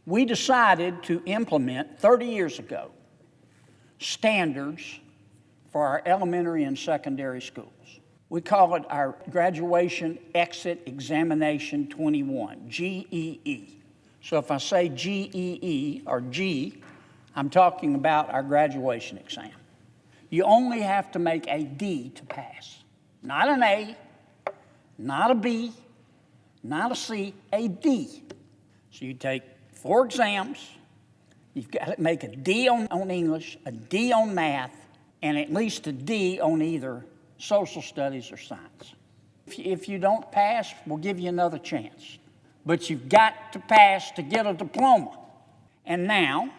we decided to implement 30 years ago standards for our elementary and secondary schools. We call it our Graduation Exit Examination 21, GEE. So if I say GEE or G, I'm talking about our graduation exam. You only have to make a D to pass. Not an A, not a B, not a C, a D. So you take 4 exams, you've got to make a D on English, a D on math, and at least a D on either social studies or science. If you don't pass, we'll give you another chance. But you've got to pass to get a diploma. And now,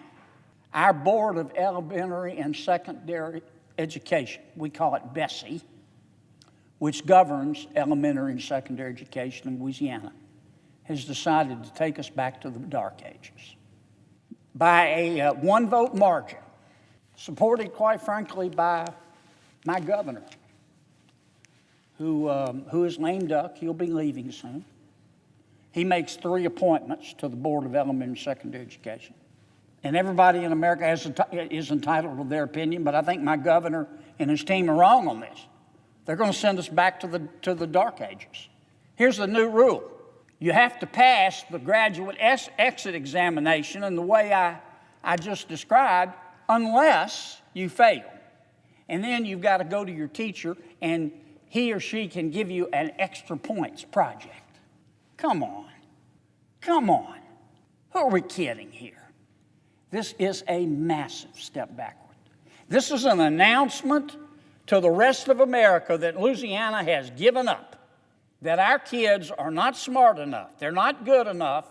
our Board of Elementary and Secondary Education, we call it BESE, which governs elementary and secondary education in Louisiana, has decided to take us back to the dark ages. By a one-vote margin, supported, quite frankly, by my governor, who is lame duck. He'll be leaving soon. He makes 3 appointments to the Board of Elementary and Secondary Education. And everybody in America is entitled to their opinion, but I think my governor and his team are wrong on this. They're going to send us back to the dark ages. Here's the new rule. You have to pass the graduate exit examination in the way I just described, unless you fail. And then you've got to go to your teacher, and he or she can give you an extra points project. Come on. Come on. Who are we kidding here? This is a massive step backward. This is an announcement to the rest of America that Louisiana has given up, that our kids are not smart enough, they're not good enough,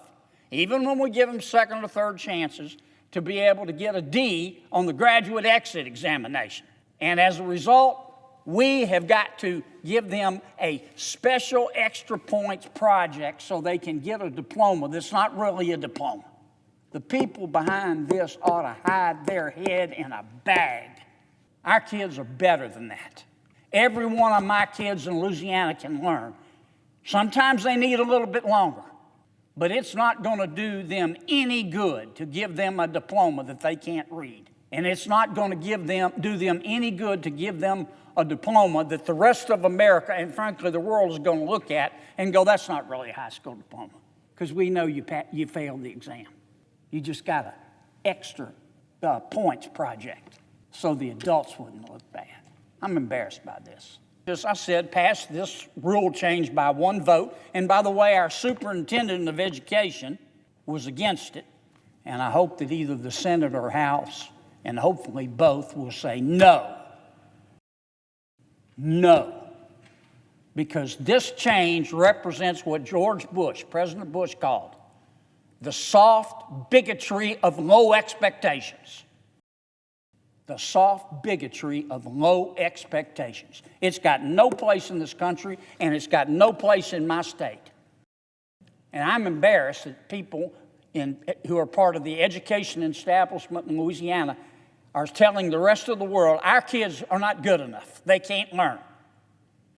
even when we give them second or third chances, to be able to get a D on the graduate exit examination. And as a result, we have got to give them a special extra points project so they can get a diploma that's not really a diploma. The people behind this ought to hide their head in a bag. Our kids are better than that. Every one of my kids in Louisiana can learn. Sometimes they need a little bit longer, but it's not going to do them any good to give them a diploma that they can't read. And it's not going to do them any good to give them a diploma that the rest of America and frankly the world is going to look at and go, that's not really a high school diploma, because we know you failed the exam. You just got an extra points project so the adults wouldn't look bad. I'm embarrassed by this. As I said, pass this rule change by 1 vote. And by the way, our superintendent of education was against it. And I hope that either the Senate or House, and hopefully both, will say no. No. Because this change represents what George Bush, President Bush, called the soft bigotry of low expectations. The soft bigotry of low expectations. It's got no place in this country, and it's got no place in my state. And I'm embarrassed that people who are part of the education establishment in Louisiana are telling the rest of the world, our kids are not good enough. They can't learn.